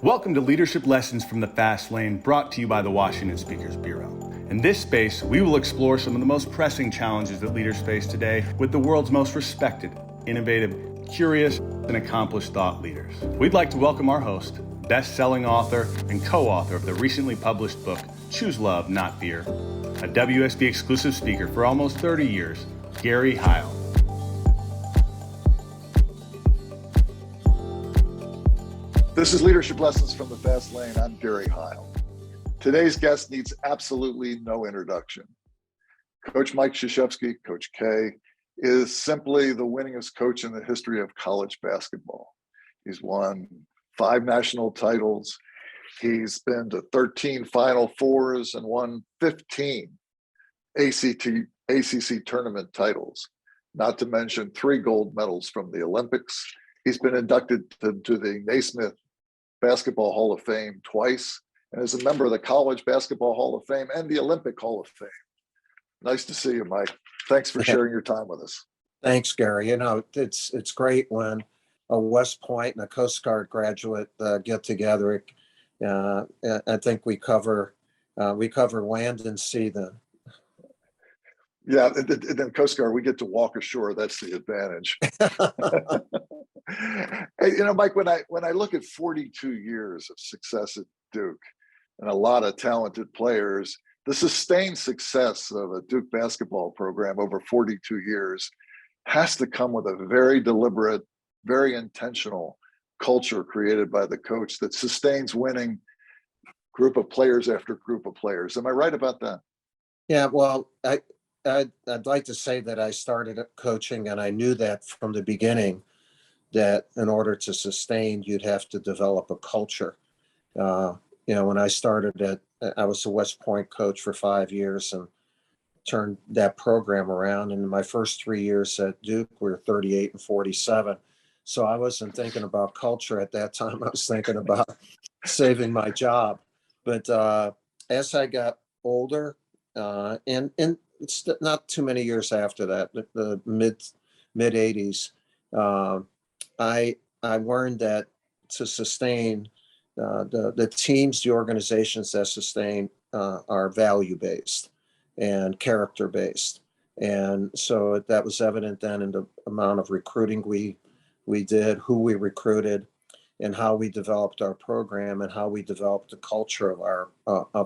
Welcome to Leadership Lessons from the Fast Lane, brought to you by the Washington Speakers Bureau. In this space, we will explore some of the most pressing challenges that leaders face today with the world's most respected, innovative, curious, and accomplished thought leaders. We'd like to welcome our host, best-selling author and co-author of the recently published book, Choose Love, Not Fear, a WSB exclusive speaker for almost 30 years, Gary Heil. This is Leadership Lessons from the Fast Lane. I'm Gary Heil. Today's guest needs absolutely no introduction. Coach Mike Krzyzewski, Coach K, is simply the winningest coach in the history of college basketball. He's won 5 national titles. He's been to 13 Final Fours and won 15 ACC tournament titles, not to mention 3 gold medals from the Olympics. He's been inducted to the Naismith Basketball Hall of Fame twice, and is a member of the College Basketball Hall of Fame and the Olympic Hall of Fame. Nice to see you, Mike. Thanks for sharing your time with us. Thanks, Gary. You know, it's great when a West Point and a Coast Guard graduate get together. I think we cover land and sea then. Yeah, and then Coast Guard, we get to walk ashore. That's the advantage. Hey, you know, Mike, when I look at 42 years of success at Duke and a lot of talented players, the sustained success of a Duke basketball program over 42 years has to come with a very deliberate, very intentional culture created by the coach that sustains winning group of players after group of players. Am I right about that? Yeah, well, I'd like to say that I started coaching and I knew that from the beginning, that in order to sustain, you'd have to develop a culture. When I started I was a West Point coach for 5 years and turned that program around. And in my first 3 years at Duke, we were 38 and 47. So I wasn't thinking about culture at that time. I was thinking about saving my job. But as I got older, and it's not too many years after that, the mid 80s, I learned that to sustain the teams, the organizations that sustain are value-based and character-based. And so that was evident then in the amount of recruiting we did, who we recruited, and how we developed our program and how we developed the culture of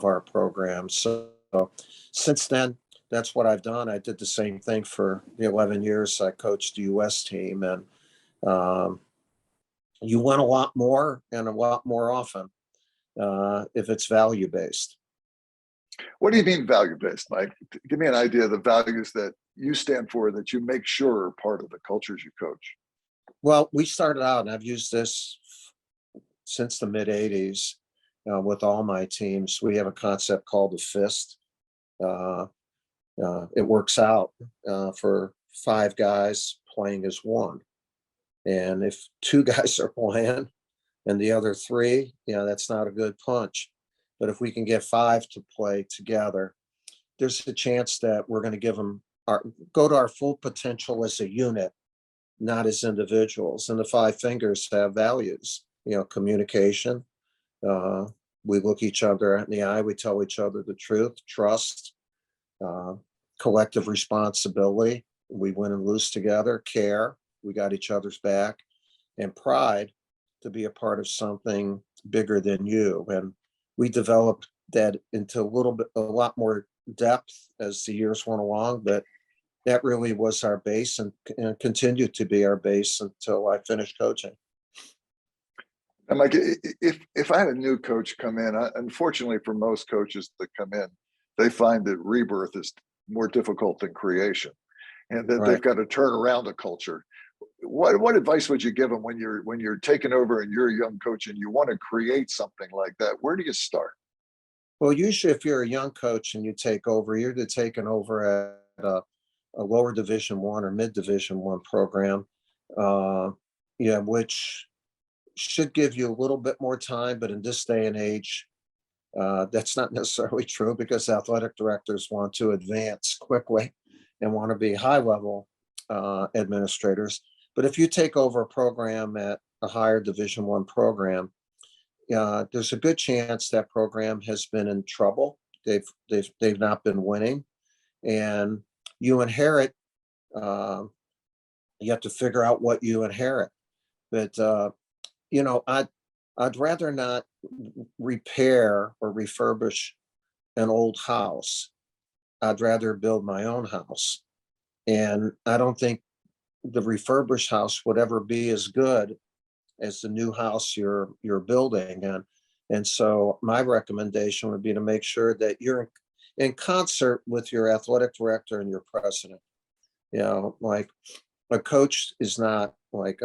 our program. So since then, that's what I've done. I did the same thing for the 11 years I coached the U.S. team, and you want a lot more and a lot more often if it's value-based. What do you mean value-based, Mike? Give me an idea of the values that you stand for, that you make sure are part of the cultures you coach. Well, we started out, and I've used this since the mid 80s with all my teams. We have a concept called the fist. It works out for 5 guys playing as one. And if 2 guys are playing and the other 3, that's not a good punch. But if we can get 5 to play together, there's a chance that we're going to give them go to our full potential as a unit, not as individuals. And the 5 fingers have values, communication. We look each other in the eye. We tell each other the truth, trust, collective responsibility. We win and lose together, care. We got each other's back, and pride to be a part of something bigger than you. And we developed that into a lot more depth as the years went along, but that really was our base and continued to be our base until I finished coaching. And Mike, if I had a new coach come in, unfortunately for most coaches that come in, they find that rebirth is more difficult than creation, and that they've got to turn around a culture. What advice would you give them when you're taking over and you're a young coach and you want to create something like that? Where do you start? Well, usually if you're a young coach and you take over, you're taking over at a lower Division I or mid Division I program, which should give you a little bit more time. But in this day and age, that's not necessarily true, because athletic directors want to advance quickly and want to be high-level administrators. But if you take over a program at a higher Division I program, there's a good chance that program has been in trouble. They've not been winning, and you inherit. You have to figure out what you inherit. But I'd rather not repair or refurbish an old house. I'd rather build my own house, and I don't think the refurbished house would ever be as good as the new house you're building. And so my recommendation would be to make sure that you're in concert with your athletic director and your president. Like a coach is not like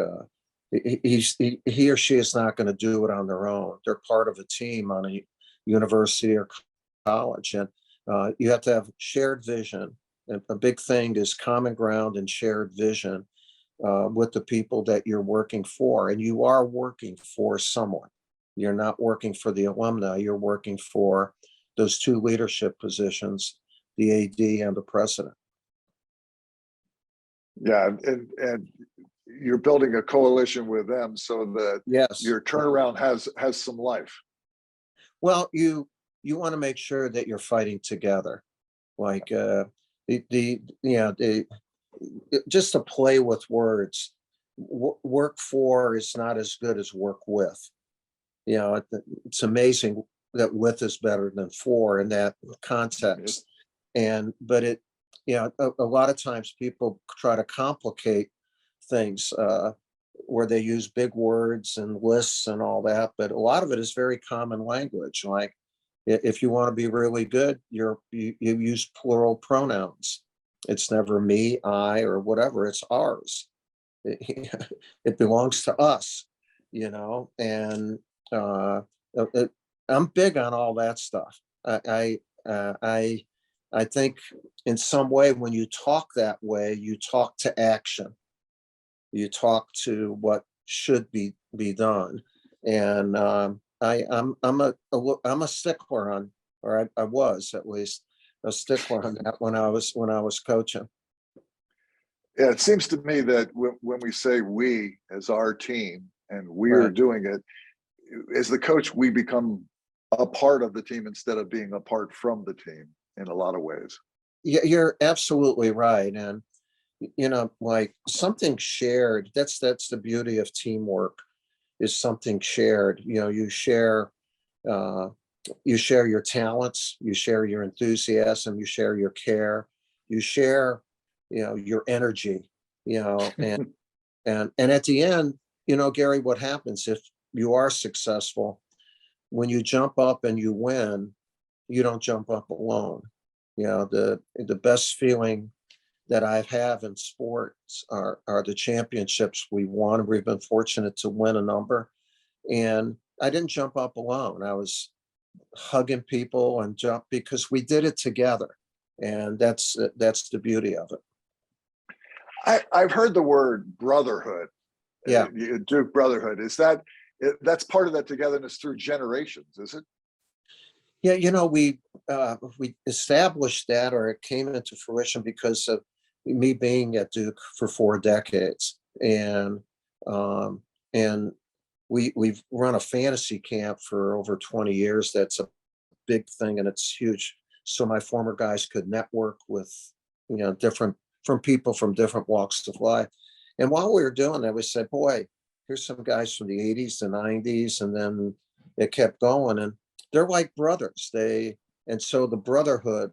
he or she is not going to do it on their own. They're part of a team on a university or college, and you have to have shared vision. And a big thing is common ground and shared vision with the people that you're working for. And you are working for someone. You're not working for the alumni. You're working for those two leadership positions, the AD and the president. Yeah, and you're building a coalition with them so that yes, your turnaround has some life. Well, you want to make sure that you're fighting together, like just to play with words. Work for is not as good as work with. It's amazing that with is better than for in that context. But a lot of times people try to complicate things where they use big words and lists and all that, but a lot of it is very common language. Like if you want to be really good, you use plural pronouns. It's never me, I, or whatever. It's ours. It belongs to us, and I'm big on all that stuff. I think in some way, when you talk that way, you talk to action. You talk to what should be done. And I'm a stickler on, or I was at least a stickler on that when I was coaching. Yeah, it seems to me that when we say we as our team and we are doing it, as the coach, we become a part of the team instead of being apart from the team in a lot of ways. Yeah, you're absolutely right. And, like something shared, that's the beauty of teamwork, is something shared. You share your talents, you share your enthusiasm, you share your care, you share your energy, and at the end, Gary, what happens if you are successful? When you jump up and you win, you don't jump up alone. The best feeling that I have in sports are the championships we won. We've been fortunate to win a number, and I didn't jump up alone. I was hugging people and jump because we did it together, and that's the beauty of it. I've heard the word brotherhood. Yeah, Duke brotherhood. That's part of that togetherness through generations, is it? Yeah, we established that, or it came into fruition because of me being at Duke for 4 decades, and we've run a fantasy camp for over 20 years. That's a big thing, and it's huge. So my former guys could network with from people from different walks of life. And while we were doing that, we said, boy, here's some guys from the 80s, the 90s, and then it kept going, and they're like brothers. And so the brotherhood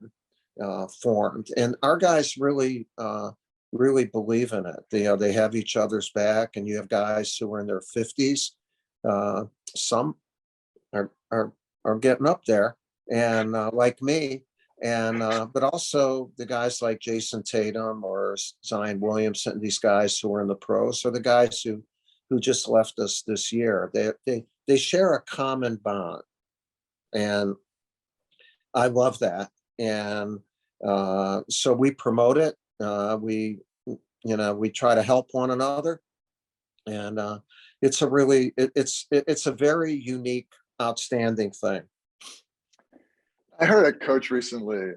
formed, and our guys really believe in it. They have each other's back, and you have guys who are in their 50s. Some are getting up there, and like me, and but also the guys like Jason Tatum or Zion Williamson, these guys who are in the pros, or the guys who just left us this year. They share a common bond, and I love that. And so we promote it. We try to help one another, and it's a very unique, outstanding thing. I heard a coach recently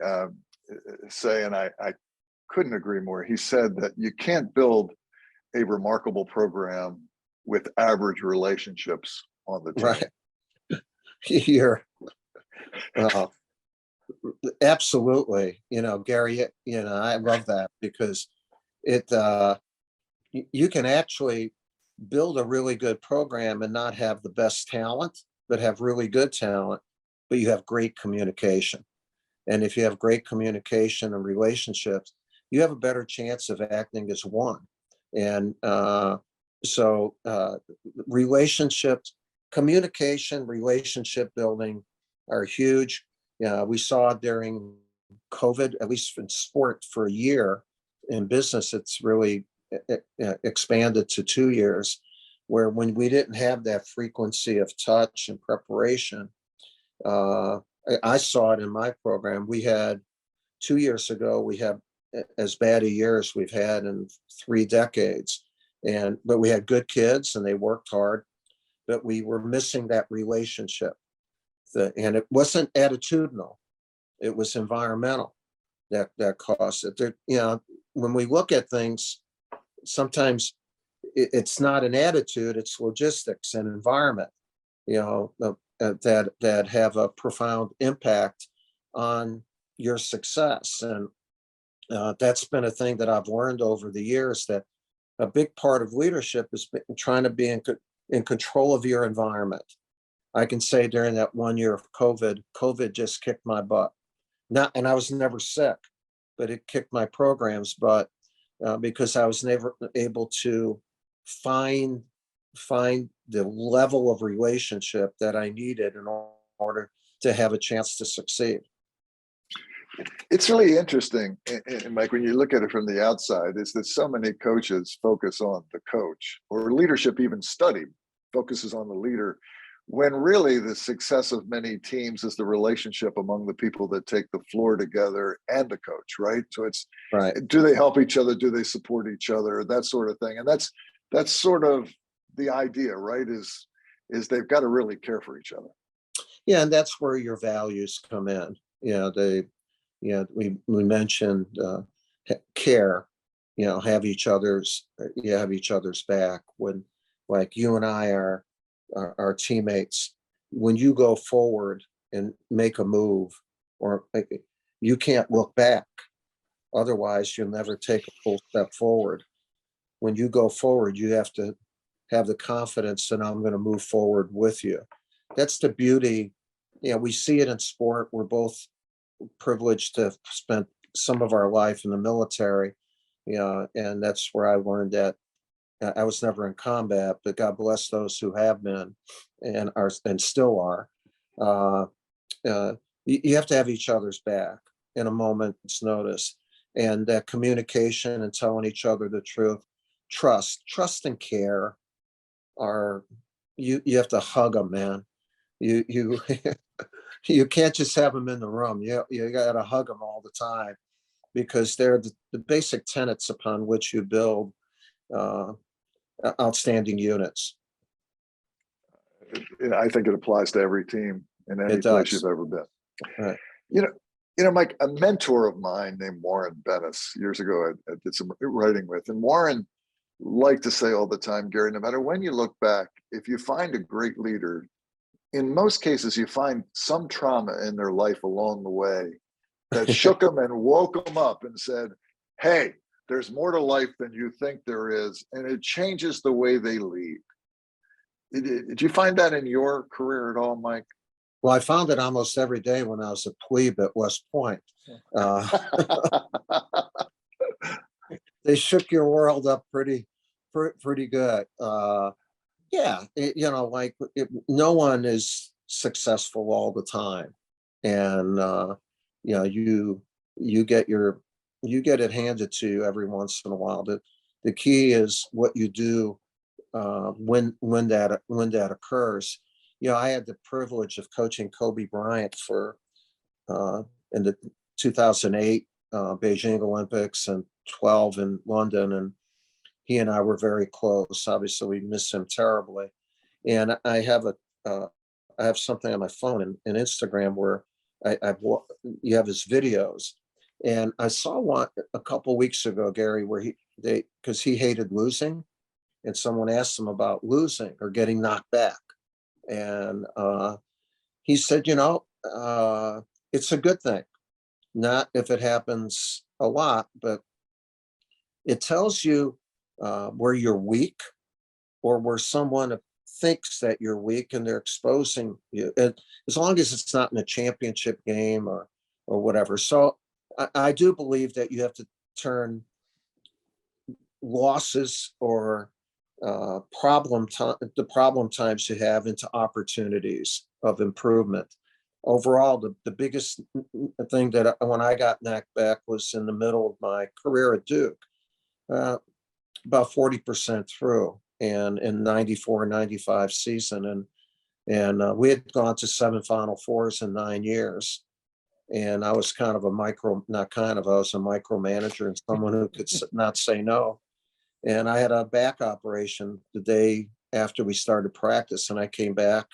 say, and I couldn't agree more. He said that you can't build a remarkable program with average relationships on the team. Right. you're absolutely, Gary, I love that because it, you can actually build a really good program and not have the best talent, but have really good talent, but you have great communication. And if you have great communication and relationships, you have a better chance of acting as one. And so relationships, communication, relationship building are huge. We saw during COVID, at least in sport for a year. In business, it's really expanded to 2 years, where when we didn't have that frequency of touch and preparation, I saw it in my program. We had 2 years ago, we had as bad a year as we've had in 3 decades. But we had good kids and they worked hard, but we were missing that relationship. And it wasn't attitudinal, it was environmental that caused it. When we look at things, sometimes it's not an attitude, it's logistics and environment, that have a profound impact on your success. And that's been a thing that I've learned over the years, that a big part of leadership is trying to be in control of your environment. I can say during that 1 year of COVID just kicked my butt. And I was never sick, but it kicked my program's butt because I was never able to find the level of relationship that I needed in order to have a chance to succeed. It's really interesting, and Mike, when you look at it from the outside, is that so many coaches focus on the coach, or leadership even study focuses on the leader, when really the success of many teams is the relationship among the people that take the floor together and the coach, right? So it's right. Do they help each other? Do they support each other? That sort of thing. And that's sort of the idea, right? Is they've got to really care for each other. Yeah, and that's where your values come in. We mentioned care. Have each other's back. When, like, you and I are teammates, when you go forward and make a move, or you can't look back, otherwise you'll never take a full step forward. When you go forward, you have to have the confidence that I'm going to move forward with you. That's the beauty. We see it in sport. We're both privileged to have spent some of our life in the military, and that's where I learned that. I was never in combat, but God bless those who have been and are and still are. You have to have each other's back in a moment's notice, and that communication and telling each other the truth, trust and care are, you have to hug them, man. You you can't just have them in the room. You got to hug them all the time, because they're the basic tenets upon which you build outstanding units. I think it applies to every team in any place you've ever been. Right. Mike, a mentor of mine named Warren Bennis, years ago, I did some writing with, and Warren liked to say all the time, Gary, no matter when you look back, if you find a great leader, in most cases, you find some trauma in their life along the way that shook them and woke them up and said, hey, there's more to life than you think there is. And it changes the way they lead. Did you find that in your career at all, Mike? Well, I found it almost every day when I was a plebe at West Point. They shook your world up pretty good. No one is successful all the time, and you get it handed to you every once in a while. The key is what you do when that occurs. I had the privilege of coaching Kobe Bryant for in the 2008 Beijing Olympics and 12 in London, and he and I were very close. Obviously, we miss him terribly. And I have something on my phone and Instagram where you have his videos, and I saw one a couple weeks ago, Gary, where because he hated losing, and someone asked him about losing or getting knocked back, and he said, it's a good thing, not if it happens a lot, but it tells you where you're weak or where someone thinks that you're weak and they're exposing you. As long as it's not in a championship game or whatever. So I do believe that you have to turn losses or the problem times you have into opportunities of improvement. Overall, the biggest thing that when I got knocked back was in the middle of my career at Duke, about 40% through, and in 94-95 season, and we had gone to 7 Final Fours in 9 years. And I was kind of I was a micromanager and someone who could not say no. And I had a back operation the day after we started practice, and I came back.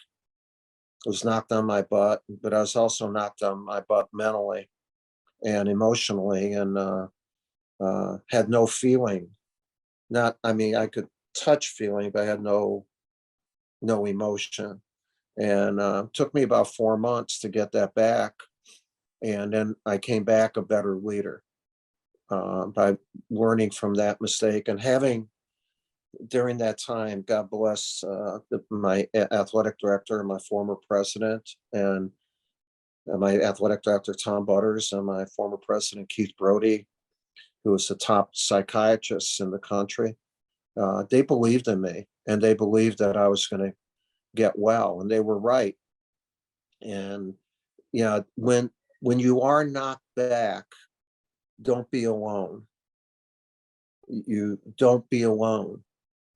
I was knocked on my butt, but I was also knocked on my butt mentally and emotionally, and had no feeling. I could touch feeling, but I had no emotion. And took me about 4 months to get that back. And then I came back a better leader by learning from that mistake and having, during that time, God bless my athletic director, my former president, and my athletic director, Tom Butters, and my former president, Keith Brody, who was the top psychiatrist in the country. They believed in me, and they believed that I was going to get well, and they were right. And when you are knocked back, don't be alone. You don't be alone.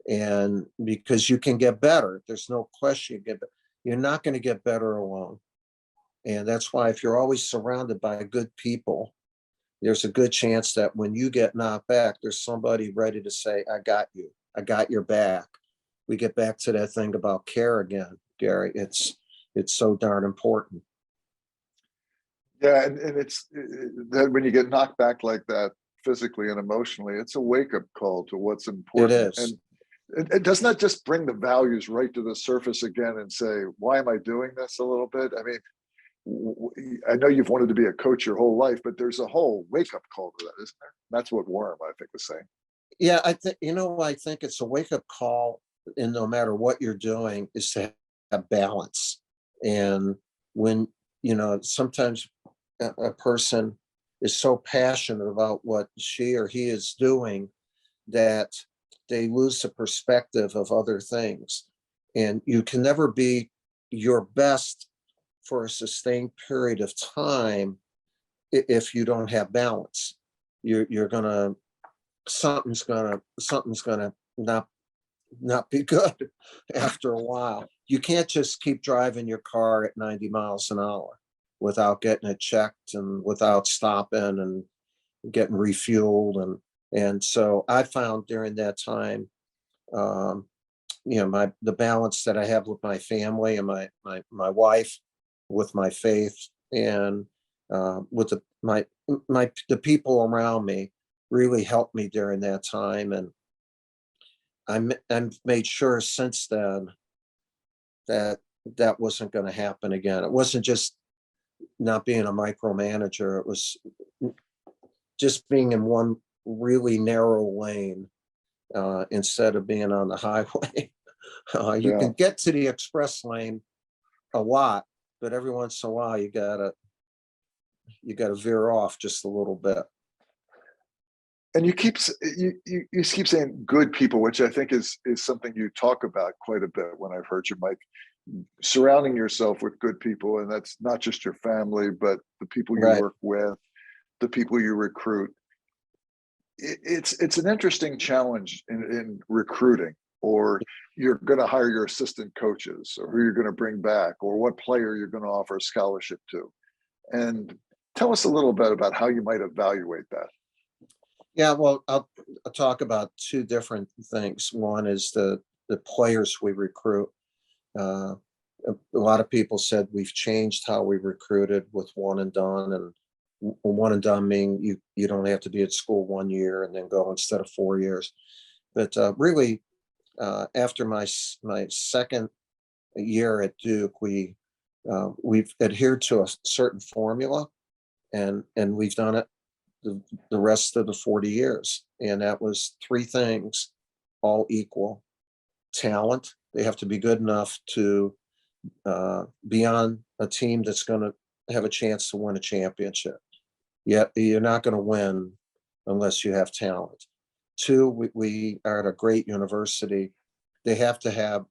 And because you can get better, there's no question. You're not going to get better alone. And that's why if you're always surrounded by good people, there's a good chance that when you get knocked back, there's somebody ready to say, I got you. I got your back. We get back to that thing about care again, Gary. It's so darn important. Yeah, and it's that when you get knocked back like that physically and emotionally, it's a wake-up call to what's important. It is. And it does not just bring the values right to the surface again and say, why am I doing this a little bit? I mean, I know you've wanted to be a coach your whole life, but there's a whole wake-up call to that, isn't there? That's what Worm, I think, was saying. Yeah, I think it's a wake-up call, and no matter what you're doing, is to have balance. And when, sometimes a person is so passionate about what she or he is doing that they lose the perspective of other things. And you can never be your best for a sustained period of time if you don't have balance. Something's gonna not be good after a while. You can't just keep driving your car at 90 miles an hour without getting it checked and without stopping and getting refueled. And so I found during that time, the balance that I have with my family and my wife, with my faith, and with the people around me really helped me during that time. And I made sure since then that wasn't going to happen again. It wasn't just not being a micromanager. It was just being in one really narrow lane instead of being on the highway. You can get to the express lane a lot, but every once in a while you gotta veer off just a little bit. And you keep saying good people, which I think is something you talk about quite a bit when I've heard you, Mike. Surrounding yourself with good people, and that's not just your family, but the people you work with, the people you recruit. It's an interesting challenge in recruiting, or you're going to hire your assistant coaches, or who you're going to bring back, or what player you're going to offer a scholarship to. And tell us a little bit about how you might evaluate that. Yeah, well, I'll talk about two different things. One is the players we recruit. A lot of people said we've changed how we recruited with one and done, and one and done meaning you don't have to be at school 1 year and then go instead of 4 years. But really, after my second year at Duke, we we've adhered to a certain formula, and we've done it the rest of the 40 years. And that was three things, all equal. Talent, they have to be good enough to be on a team that's going to have a chance to win a championship. Yet you're not going to win unless you have talent. Two, we are at a great university. They have to have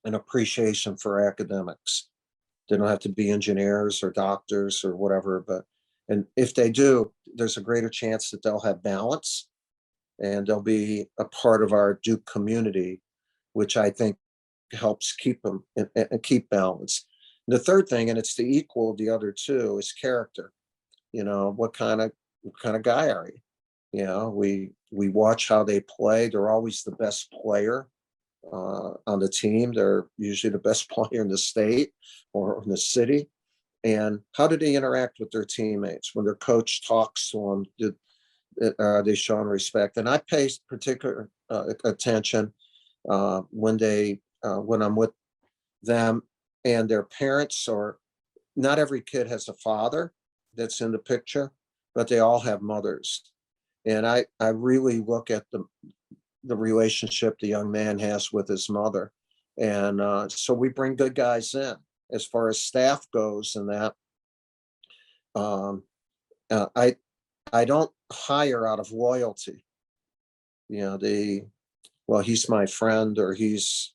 an appreciation for academics. They don't have to be engineers or doctors or whatever, and if they do, there's a greater chance that they'll have balance and they'll be a part of our Duke community, which I think helps keep them and keep balance. The third thing, and it's the equal of the other two, is character. What kind of guy are you? We watch how they play. They're always the best player on the team. They're usually the best player in the state or in the city. And how do they interact with their teammates when their coach talks to them? Are they showing respect? And I pay particular attention when I'm with them and their parents. Or not every kid has a father that's in the picture, but they all have mothers. And I really look at the relationship the young man has with his mother. And so we bring good guys in. As far as staff goes, and that I don't hire out of loyalty. He's my friend, or he's,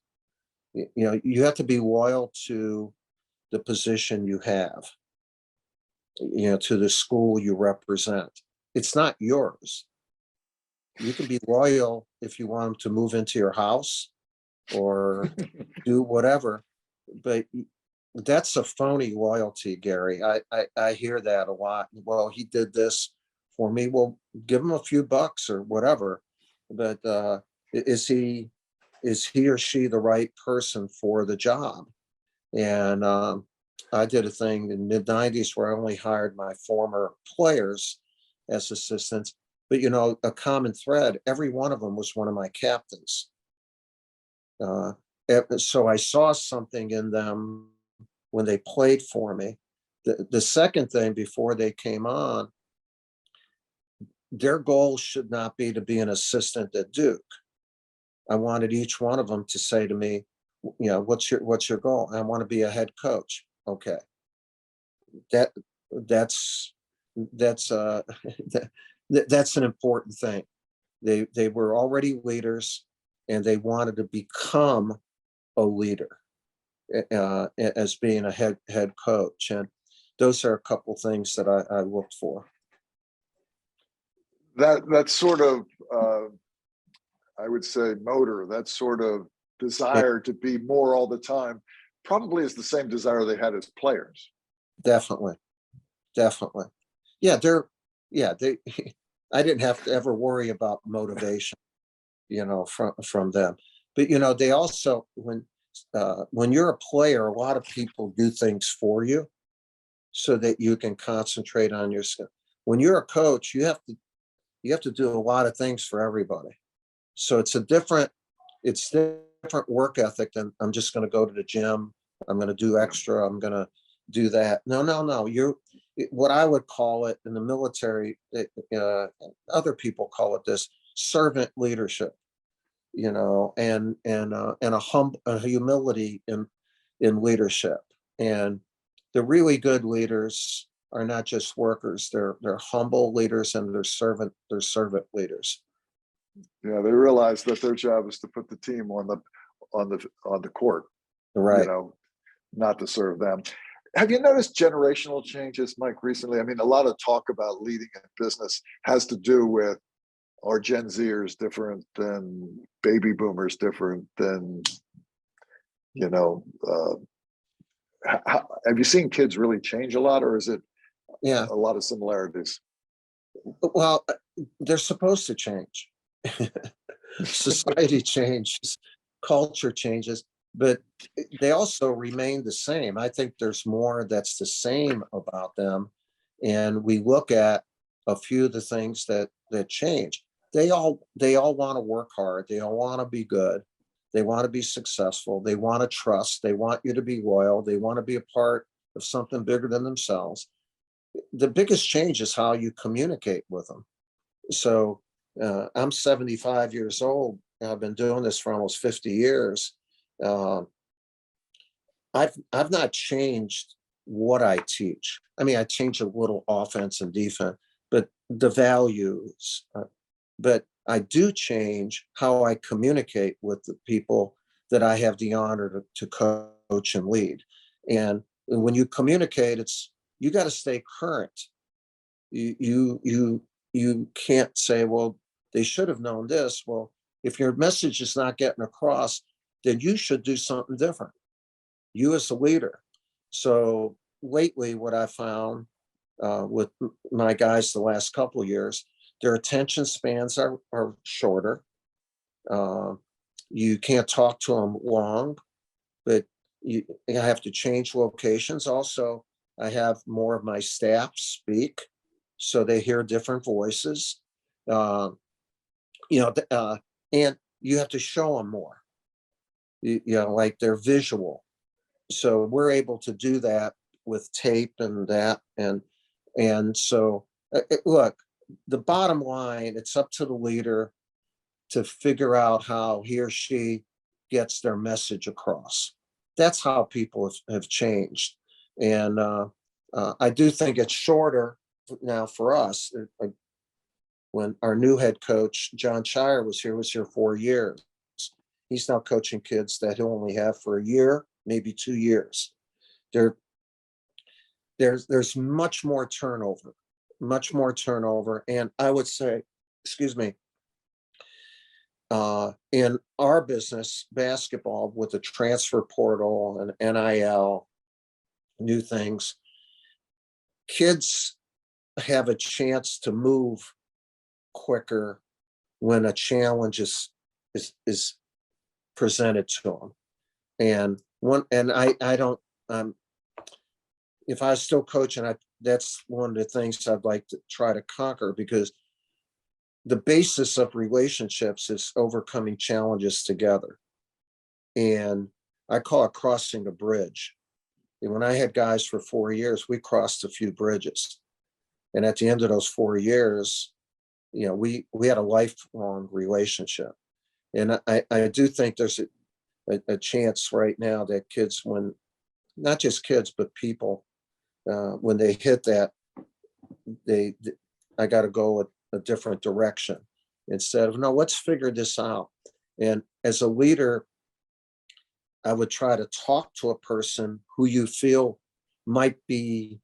you have to be loyal to the position you have, to the school you represent. It's not yours. You can be loyal if you want them to move into your house or do whatever, but that's a phony loyalty, Gary. I hear that a lot. Well, he did this for me. Well, give him a few bucks or whatever, but is he or she the right person for the job? And I did a thing in the mid-90s where I only hired my former players as assistants, but a common thread, every one of them was one of my captains. So I saw something in them when they played for me. The second thing, before they came on, their goal should not be to be an assistant at Duke. I wanted each one of them to say to me, what's your goal? I want to be a head coach. Okay. That's an important thing. They were already leaders, and they wanted to become a leader as being a head coach. And those are a couple things that I looked for. That sort of I would say motor, that sort of desire to be more all the time, probably is the same desire they had as players. Definitely. Yeah, they I didn't have to ever worry about motivation, from them. But they also, when you're a player, a lot of people do things for you so that you can concentrate on your skill. When you're a coach, you have to do a lot of things for everybody. So it's different work ethic than I'm just going to go to the gym. I'm going to do extra. I'm going to do that. No. What I would call it in the military, other people call it this servant leadership, and a humility in leadership. And the really good leaders are not just workers; they're humble leaders, and they're servant leaders. Yeah, they realize that their job is to put the team on the court, right? Not to serve them. Have you noticed generational changes, Mike, recently? I mean, a lot of talk about leading in business has to do with, are Gen Zers different than baby boomers, different than, have you seen kids really change a lot, or is it a lot of similarities? Well, they're supposed to change. Society changes, culture changes, but they also remain the same. I think there's more that's the same about them. And we look at a few of the things that change. They all want to work hard. They all want to be good. They want to be successful. They want to trust. They want you to be loyal. They want to be a part of something bigger than themselves. The biggest change is how you communicate with them. So I'm 75 years old. I've been doing this for almost 50 years. I've not changed what I teach. I mean, I changed a little offense and defense, but the values. But I do change how I communicate with the people that I have the honor to coach and lead. And when you communicate, you got to stay current. You can't say, well, they should have known this. Well, if your message is not getting across, then you should do something different. You as a leader. So lately, what I found with my guys the last couple of years, their attention spans are shorter. You can't talk to them long, but you have to change locations. Also, I have more of my staff speak, so they hear different voices. And you have to show them more. Like they're visual. So we're able to do that with tape and that. And so, look, the bottom line, it's up to the leader to figure out how he or she gets their message across. That's how people have changed. And I do think it's shorter now for us. When our new head coach, John Shire, was here 4 years. He's now coaching kids that he'll only have for a year, maybe 2 years. There's much more turnover. And I would say, excuse me, in our business, basketball, with the transfer portal and NIL, new things, kids have a chance to move quicker when a challenge is presented to them. And I don't, if I was still coaching, that's one of the things I'd like to try to conquer, because the basis of relationships is overcoming challenges together. And I call it crossing a bridge. And when I had guys for 4 years, we crossed a few bridges. And at the end of those 4 years, we had a lifelong relationship. And I do think there's a chance right now that kids, when, not just kids, but people, when they hit that, I got to go a different direction instead of, no, let's figure this out. And as a leader, I would try to talk to a person who you feel might be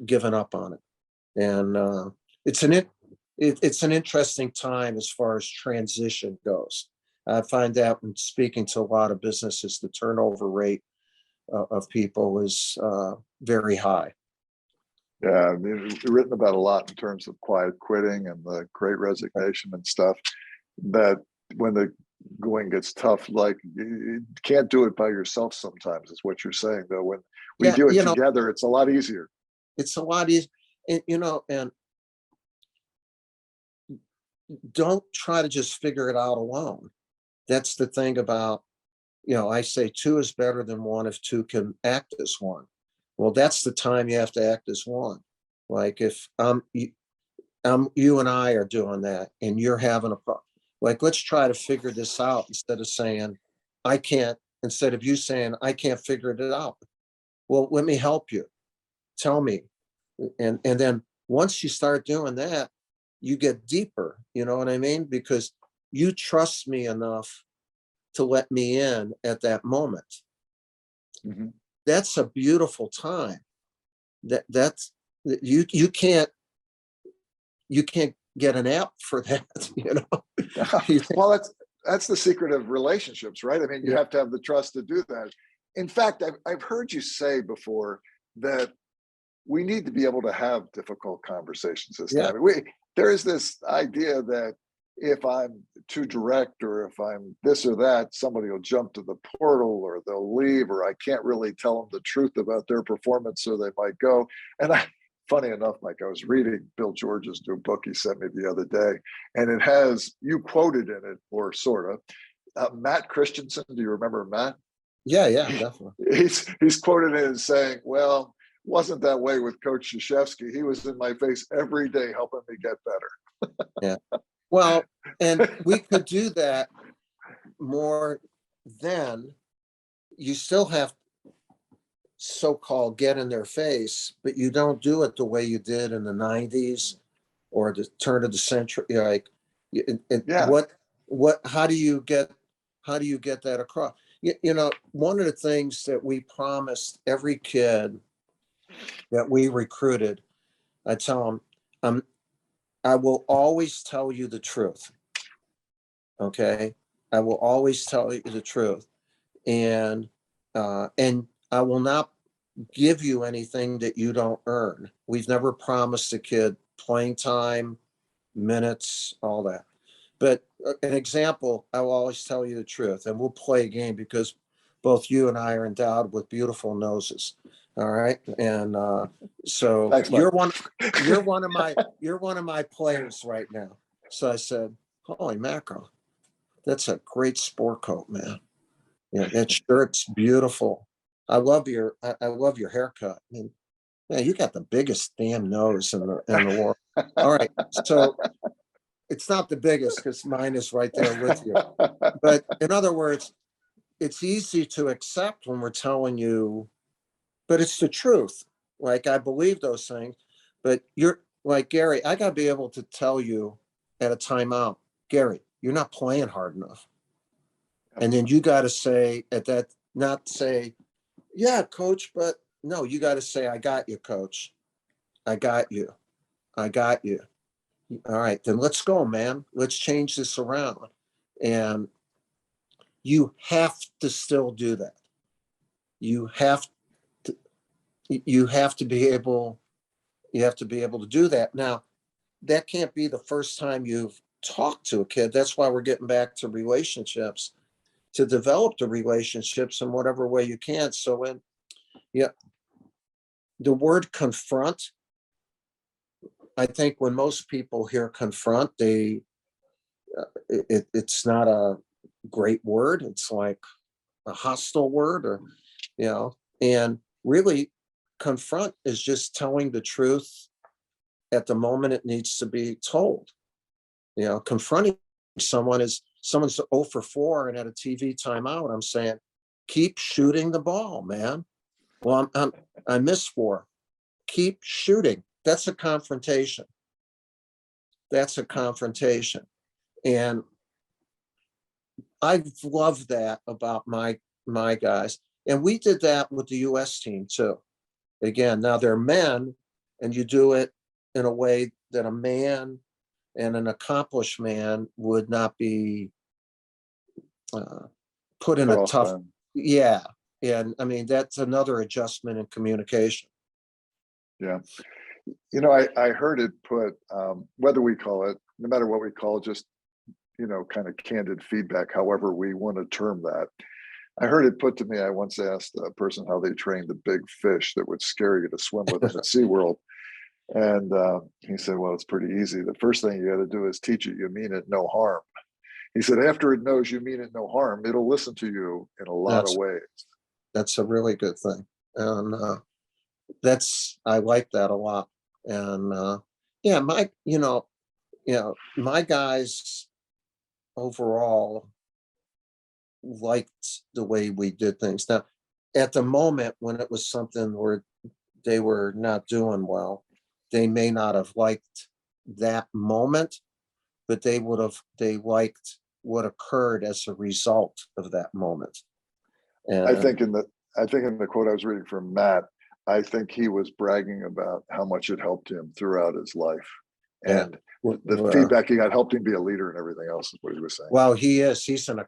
giving up on it. And it's an interesting time as far as transition goes. I find that when speaking to a lot of businesses, the turnover rate of people is very high. Yeah, I mean, we've written about a lot in terms of quiet quitting and the great resignation and stuff, that when the going gets tough, like, you can't do it by yourself sometimes, is what you're saying, though. When we do it together, it's a lot easier. It's a lot easier. And, and don't try to just figure it out alone. That's the thing about, I say 2 is better than 1 if 2 can act as 1. Well, that's the time you have to act as 1. Like if you and I are doing that and you're having a problem, like, let's try to figure this out instead of saying, I can't, instead of you saying, I can't figure it out. Well, let me help you. Tell me. And then once you start doing that, you get deeper, you know what I mean? Because you trust me enough to let me in at that moment. Mm-hmm. That's a beautiful time. That's you can't get an app for that, Well, that's the secret of relationships, right? I mean, you have to have the trust to do that. In fact, I've heard you say before that we need to be able to have difficult conversations this time. There is this idea that if I'm too direct, or if I'm this or that, somebody will jump to the portal, or they'll leave, or I can't really tell them the truth about their performance, so they might go. And funny enough, Mike, I was reading Bill George's new book he sent me the other day, and it has, you quoted in it, or sort of, Matt Christensen. Do you remember Matt? Yeah, definitely. He's quoted as saying, "Well, wasn't that way with Coach Krzyzewski. He was in my face every day helping me get better." Yeah. Well, and we could do that more then. You still have so-called get in their face, but you don't do it the way you did in the 90s or the turn of the century. Like, Yeah. how do you get that across? One of the things that we promised every kid that we recruited, I tell them, I will always tell you the truth. Okay. I will always tell you the truth. And I will not give you anything that you don't earn. We've never promised a kid playing time, minutes, all that. But an example, I will always tell you the truth, and we'll play a game because both you and I are endowed with beautiful noses. All right, and so Thanks, you're Mike. one of my players right now. So I said, "Holy mackerel, that's a great sport coat, man. Yeah, that shirt's beautiful. I love your haircut. And man, you got the biggest damn nose in the world." All right, so it's not the biggest because mine is right there with you. But in other words, it's easy to accept when we're telling you, but it's the truth. Like, I believe those things, but you're like, Gary, I got to be able to tell you at a timeout, Gary, you're not playing hard enough. And then you got to say at that, not say, yeah, coach, but no, you got to say, I got you, coach. I got you. I got you. All right, then let's go, man. Let's change this around. And you have to still do that. You have to be able to do that. Now, that can't be the first time you've talked to a kid. That's why we're getting back to relationships, to develop the relationships in whatever way you can. So when the word confront, I think when most people hear confront, it's not a great word. It's like a hostile word, or and really confront is just telling the truth at the moment it needs to be told. Confronting someone is someone's 0 for 4 and at a TV timeout, I'm saying, keep shooting the ball, man. Well, I missed 4. Keep shooting. That's a confrontation. And I love that about my guys. And we did that with the US team too. Again, now they're men, and you do it in a way that a man and an accomplished man would not be put in a tough. Yeah. And I mean, that's another adjustment in communication. Yeah. I heard it put, whether we call it, no matter what we call it, just, kind of candid feedback, however we want to term that. I heard it put to me, I once asked a person how they trained the big fish that would scare you to swim with them at SeaWorld. And he said, well, it's pretty easy. The first thing you got to do is teach it, you mean it, no harm. He said, after it knows you mean it, no harm, it'll listen to you in a lot of ways. That's a really good thing. And I like that a lot. And my guys overall liked the way we did things. Now, at the moment when it was something where they were not doing well, they may not have liked that moment, but they liked what occurred as a result of that moment. And I think in the quote I was reading from Matt, I think he was bragging about how much it helped him throughout his life. And the feedback he got helped him be a leader and everything else is what he was saying. Well, he's an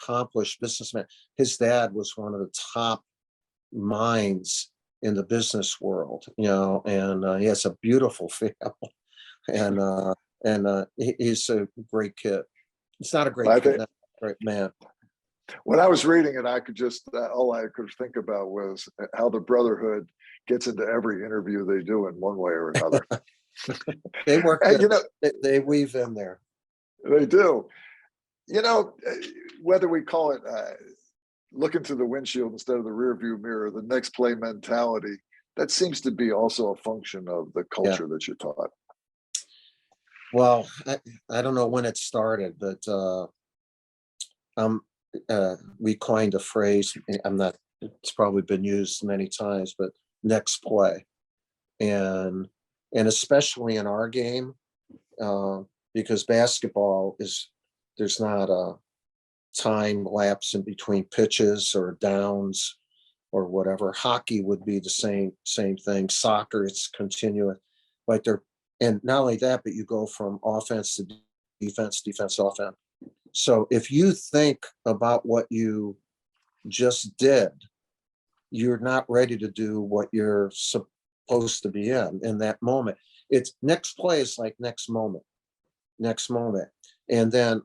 accomplished businessman. His dad was one of the top minds in the business world, and he has a beautiful family, and he's a great kid. It's not a great kid, not a great man. When I was reading it, I could just, all I could think about was how the brotherhood gets into every interview they do in one way or another. They work, they weave in there. They do. Whether we call it looking through the windshield instead of the rear view mirror, the next play mentality, that seems to be also a function of the culture that you're taught. Well, I don't know when it started, but we coined a phrase. It's probably been used many times, but next play. And especially in our game, because basketball there's not a time lapse in between pitches or downs or whatever. Hockey would be the same thing. Soccer, it's continuous. Like and not only that, but you go from offense to defense, offense. So if you think about what you just did, you're not ready to do what you're supposed to be in that moment. It's next play is like next moment. And then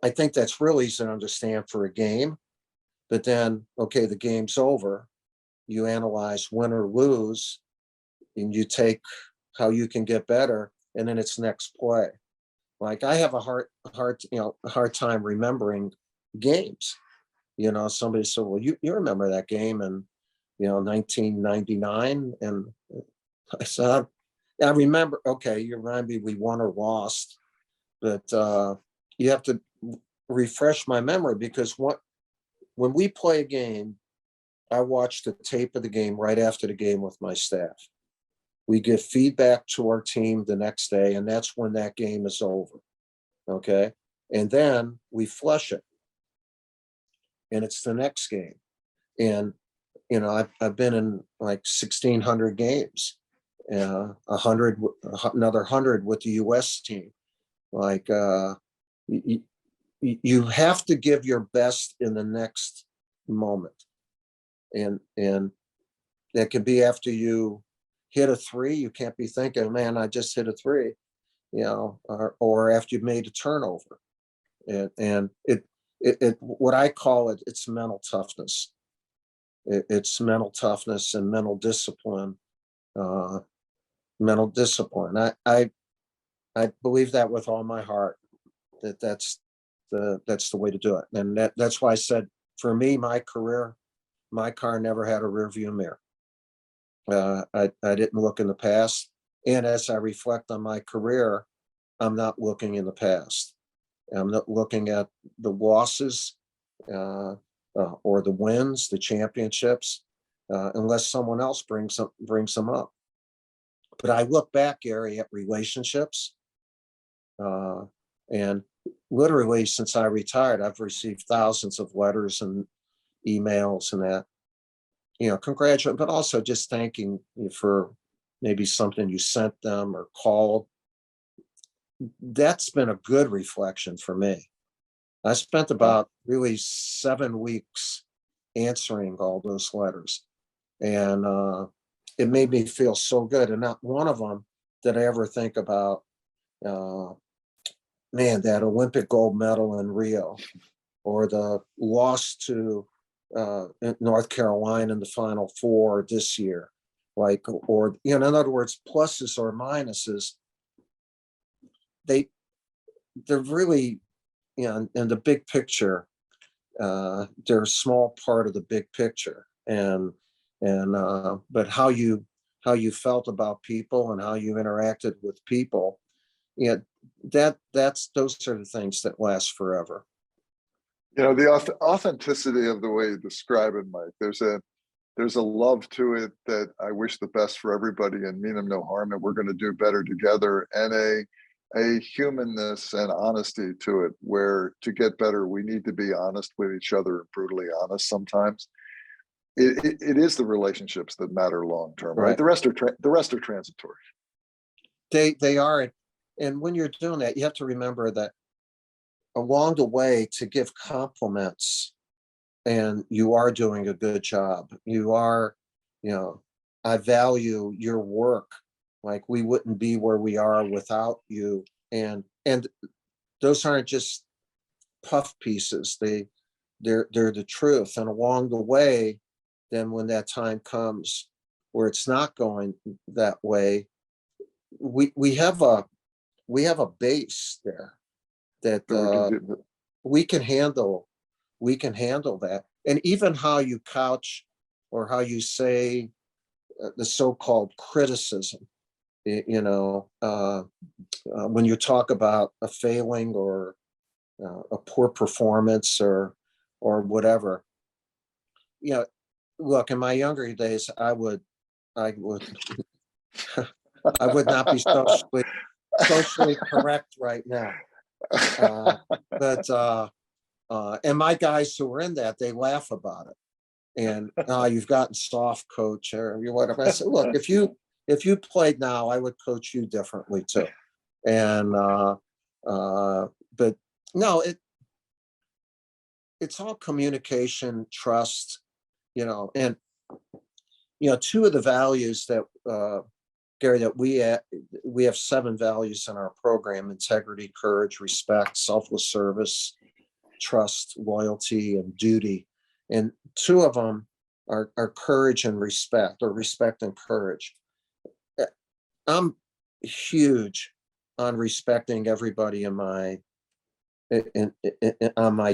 I think that's really easy to understand for a game. But then, okay, the game's over. You analyze win or lose, and you take how you can get better, and then it's next play. Like I have a hard time remembering games. Somebody said, "Well, you remember that game in 1999?" And I said, "I remember." Okay, you remind me we won or lost, but you have to refresh my memory, because when we play a game, I watch the tape of the game right after the game with my staff. We give feedback to our team the next day, and that's when that game is over. Okay. And then we flush it, and it's the next game. And, I've been in like 1,600 games, 100, another 100 with the US team. Like, you have to give your best in the next moment. And that could be after you hit a three. You can't be thinking, man, I just hit a three, or after you've made a turnover. And it what I call it, it's mental toughness. It's mental toughness and mental discipline. I believe that with all my heart, that's the way to do it. And that's why I said, for me, my career, my car never had a rear view mirror. I didn't look in the past. And as I reflect on my career, I'm not looking in the past. I'm not looking at the losses or the wins, the championships, unless someone else brings them up. But I look back, Gary, at relationships. And literally, since I retired, I've received thousands of letters and emails and that, congratulating, but also just thanking you for maybe something you sent them or called. That's been a good reflection for me. I spent about really 7 weeks answering all those letters, and it made me feel so good. And not one of them did I ever think about, that Olympic gold medal in Rio, or the loss to North Carolina in the Final Four this year, or in other words, pluses or minuses. They're really, in the big picture, they're a small part of the big picture, but how you felt about people and how you interacted with people, those are the things that last forever. The authenticity of the way you describe it, Mike, there's a love to it that I wish the best for everybody and mean them no harm, and we're going to do better together, and a humanness and honesty to it, where to get better, we need to be honest with each other, and brutally honest sometimes. It is the relationships that matter long term, right? The rest are transitory. They are. And when you're doing that, you have to remember that along the way, to give compliments, and you are doing a good job. You are, I value your work. Like, we wouldn't be where we are without you. And those aren't just puff pieces. They're the truth. And along the way, then when that time comes where it's not going that way, we have a base there that we can handle that. And even how you couch or how you say the so-called criticism, when you talk about a failing or a poor performance or whatever, look, in my younger days, I would I would not be socially correct right now. But and my guys who were in that, they laugh about it. And you've gotten soft, coach, or whatever. I said, look, if you played now, I would coach you differently too. And but no, it's all communication, trust, and two of the values that Gary, that we have 7 values in our program: integrity, courage, respect, selfless service, trust, loyalty, and duty. And 2 of them are courage and respect, or respect and courage. I'm huge on respecting everybody on my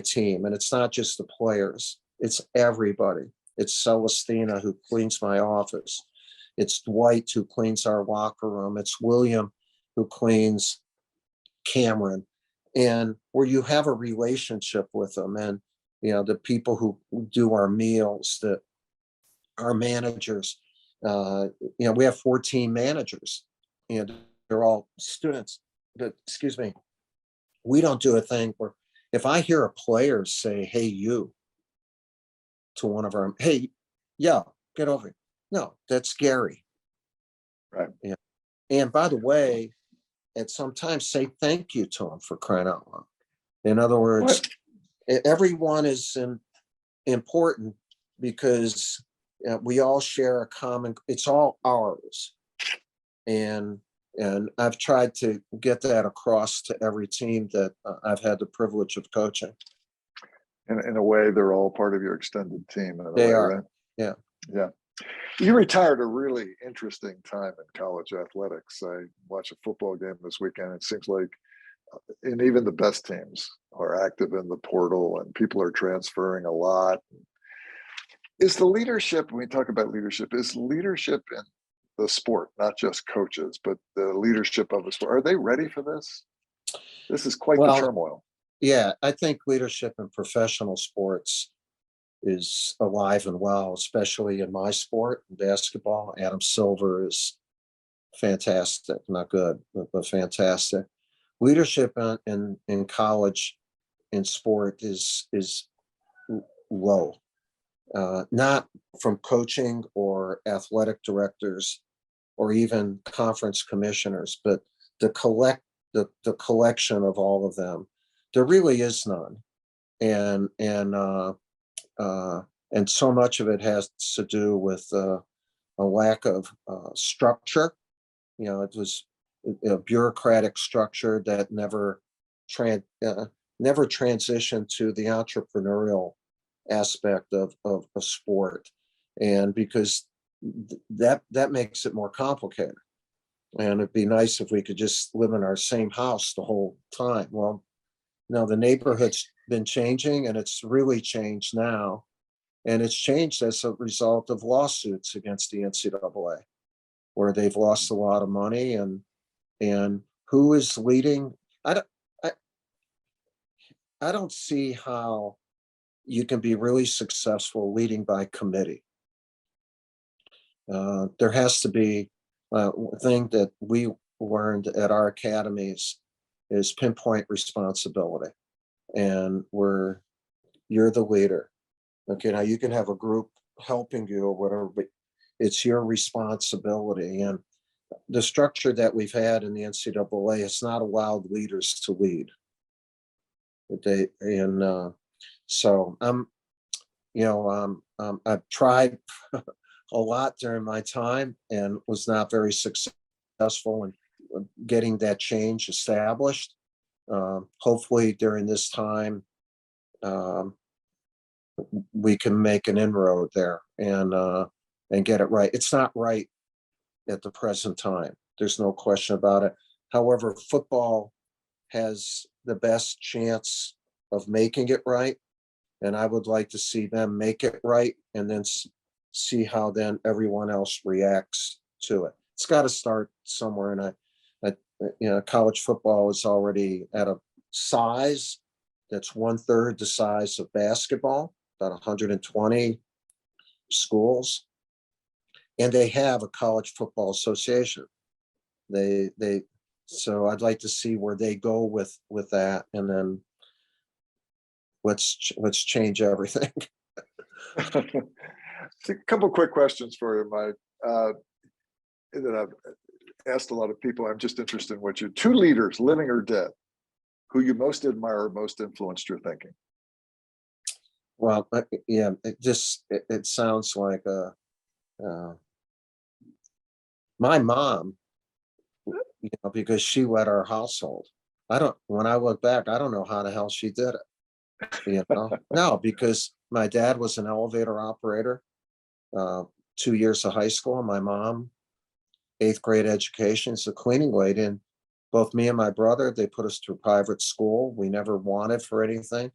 team. And it's not just the players, it's everybody. It's Celestina, who cleans my office. It's Dwight, who cleans our locker room. It's William, who cleans Cameron. And where you have a relationship with them, and the people who do our meals, that our managers, we have 14 managers, and they're all students. But excuse me, we don't do a thing where if I hear a player say, "Hey, you," to one of our, "Hey, yeah, get over it." No, that's Gary. Right. Yeah. And by the way, at sometimes say thank you to him, for crying out loud. In other words, everyone is important, because we all share a common, it's all ours. And I've tried to get that across to every team that I've had the privilege of coaching. In a way, they're all part of your extended team. They are. Right? Yeah. Yeah. You retired a really interesting time in college athletics. I watched a football game this weekend. It seems like, and even the best teams are active in the portal, and people are transferring a lot. Is the leadership, when we talk about leadership, is leadership in the sport, not just coaches, but the leadership of the sport, are they ready for this? This is quite the turmoil. Yeah, I think leadership in professional sports is alive and well, especially in my sport, basketball. Adam Silver is fantastic, not good, but fantastic. Leadership in college, in sport, is low. Not from coaching or athletic directors or even conference commissioners, but the collection of all of them, there really is none. And so much of it has to do with a lack of structure. It was a bureaucratic structure that never transitioned to the entrepreneurial aspect of sport, and because that makes it more complicated. And it'd be nice if we could just live in our same house the whole time. Well, no, the neighborhood's been changing, and it's really changed now. And it's changed as a result of lawsuits against the NCAA, where they've lost a lot of money. And who is leading? I don't see how you can be really successful leading by committee. There has to be a thing that we learned at our academies is pinpoint responsibility. And you're the leader. Okay, now you can have a group helping you or whatever, but it's your responsibility. And the structure that we've had in the NCAA has not allowed leaders to lead. So I've tried a lot during my time and was not very successful in getting that change established. Hopefully during this time, we can make an inroad there and get it right. It's not right at the present time. There's no question about it. However, football has the best chance of making it right. And I would like to see them make it right, and then see how then everyone else reacts to it. It's got to start somewhere. And college football is already at a size that's 1/3 the size of basketball, about 120 schools, and they have a college football association. So I'd like to see where they go with that, and then let's change everything. A couple quick questions for you, Mike, that I've asked a lot of people. I'm just interested in what you, 2 leaders, living or dead, who you most admire or most influenced your thinking. Well, yeah, it sounds like my mom, because she led our household. When I look back, I don't know how the hell she did it. No, because my dad was an elevator operator, 2 years of high school. My mom, 8th grade education, as a cleaning lady. And both me and my brother, they put us through private school. We never wanted for anything.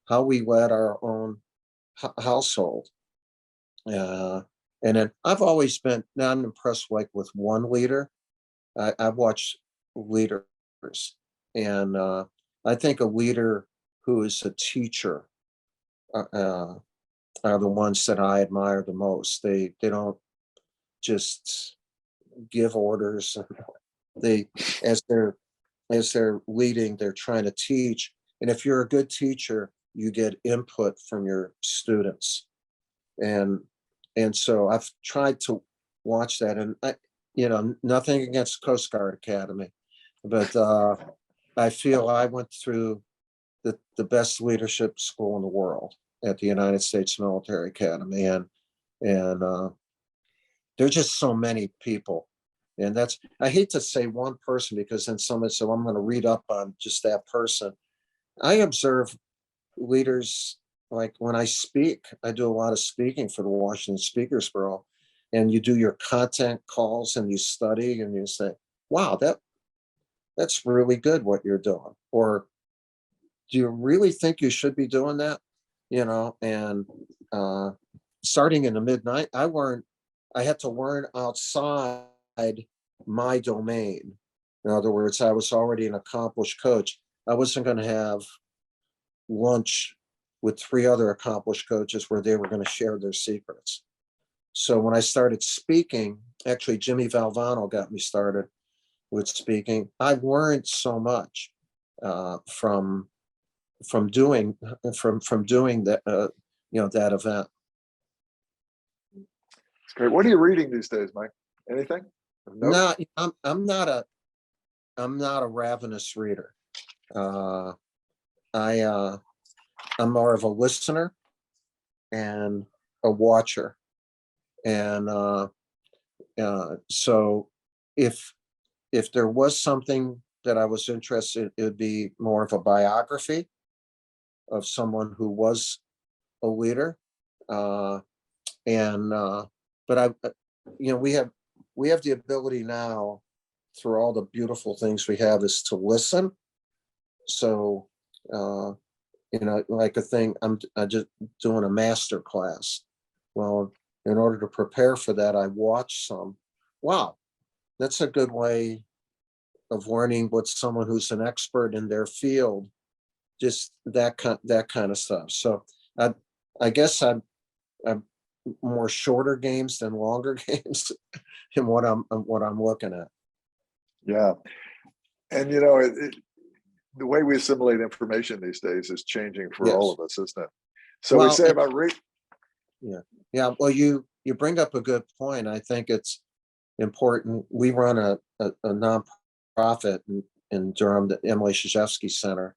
How we led our own household. And then I've always been not impressed like with one leader. I've watched leaders, and I think a leader who is a teacher are the ones that I admire the most. They don't just give orders. They, as they're leading, they're trying to teach. And if you're a good teacher, you get input from your students. And so I've tried to watch that. And nothing against Coast Guard Academy, but I feel I went through the best leadership school in the world at the United States Military Academy. And there's just so many people. And I hate to say one person, because then somebody said, well, I'm going to read up on just that person. I observe leaders, like when I speak, I do a lot of speaking for the Washington Speakers Bureau, and you do your content calls and you study and you say, wow, that's really good what you're doing. Or do you really think you should be doing that? And starting in the mid-90s, I had to learn outside my domain. In other words, I was already an accomplished coach. I wasn't going to have lunch with 3 other accomplished coaches where they were going to share their secrets. So when I started speaking, actually Jimmy Valvano got me started with speaking. I learned so much from doing that that event. It's great. What are you reading these days, Mike? Anything? No, I'm not a ravenous reader. I'm more of a listener and a watcher. And so if there was something that I was interested in, it would be more of a biography of someone who was a leader. But we have the ability now, through all the beautiful things we have, is to listen. So, like a thing, I'm just doing a master class. Well, in order to prepare for that, I watch some. Wow, that's a good way of learning what someone who's an expert in their field, just that kind of stuff. So I guess I'm more shorter games than longer games in what I'm looking at. Yeah. And the way we assimilate information these days is changing for Yes. all of us, isn't it? So we say about Yeah. Well, you bring up a good point. I think it's important. We run a nonprofit in Durham, the Emily Krzyzewski Center,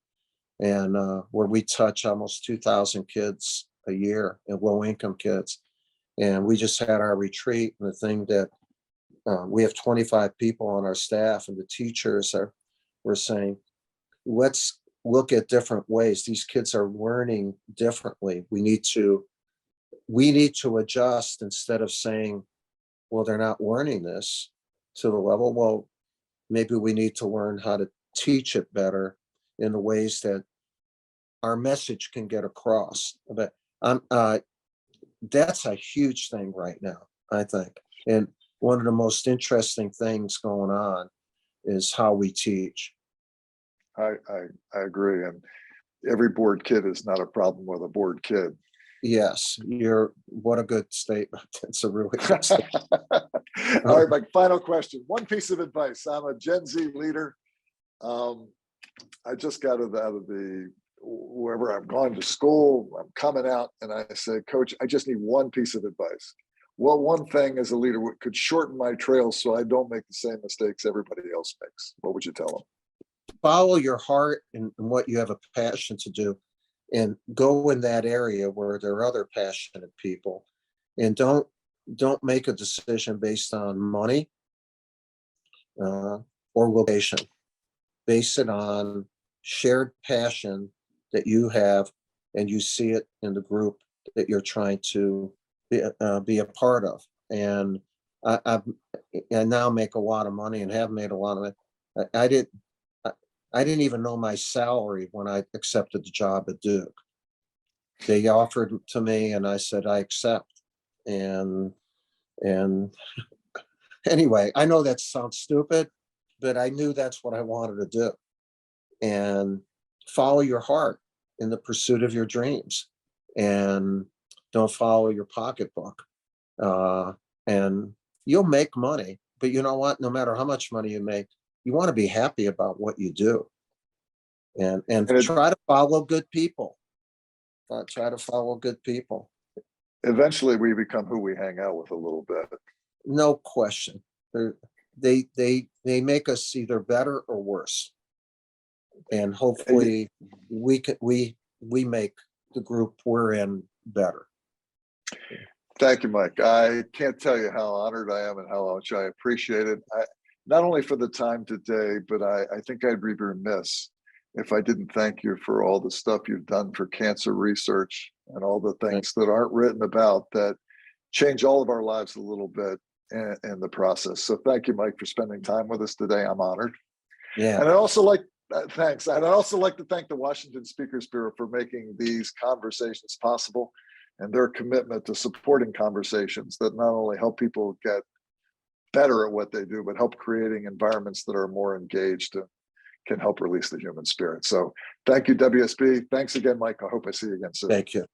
and where we touch almost 2,000 kids a year, and low-income kids. And we just had our retreat, and the thing that we have 25 people on our staff, and the teachers were saying, let's look at different ways. These kids are learning differently. We need to adjust, instead of saying, well, they're not learning this to the level. Well, maybe we need to learn how to teach it better in the ways that our message can get across. But that's a huge thing right now, I think. And one of the most interesting things going on is how we teach. I agree. And every bored kid is not a problem with a bored kid. Yes, what a good statement. It's a really good statement. All right, my final question. One piece of advice. I'm a Gen Z leader. I just got out of wherever I'm going to school, I'm coming out, and I say, Coach, I just need one piece of advice. Well, one thing as a leader could shorten my trail so I don't make the same mistakes everybody else makes. What would you tell them? Follow your heart and what you have a passion to do, and go in that area where there are other passionate people, and don't make a decision based on money or location. Base it on shared passion that you have, and you see it in the group that you're trying to be a part of. And I now make a lot of money and have made a lot of it. I didn't even know my salary when I accepted the job at Duke. They offered to me, and I said I accept. And anyway, I know that sounds stupid, but I knew that's what I wanted to do. And follow your heart in the pursuit of your dreams, and don't follow your pocketbook. And you'll make money, but you know what? No matter how much money you make, you want to be happy about what you do, and try to follow good people. Try to follow good people. Eventually, we become who we hang out with a little bit. No question. They make us either better or worse, and hopefully we make the group we're in better. Thank you, Mike. I can't tell you how honored I am and how much I appreciate it. Not only for the time today, but I think I'd be remiss if I didn't thank you for all the stuff you've done for cancer research and all the things that aren't written about that change all of our lives a little bit in the process. So thank you, Mike, for spending time with us today. I'm honored. Yeah. And I also like, thanks. And I'd also like to thank the Washington Speakers Bureau for making these conversations possible, and their commitment to supporting conversations that not only help people get better at what they do, but help creating environments that are more engaged and can help release the human spirit. So thank you, WSB. Thanks again, Mike. I hope I see you again soon. Thank you.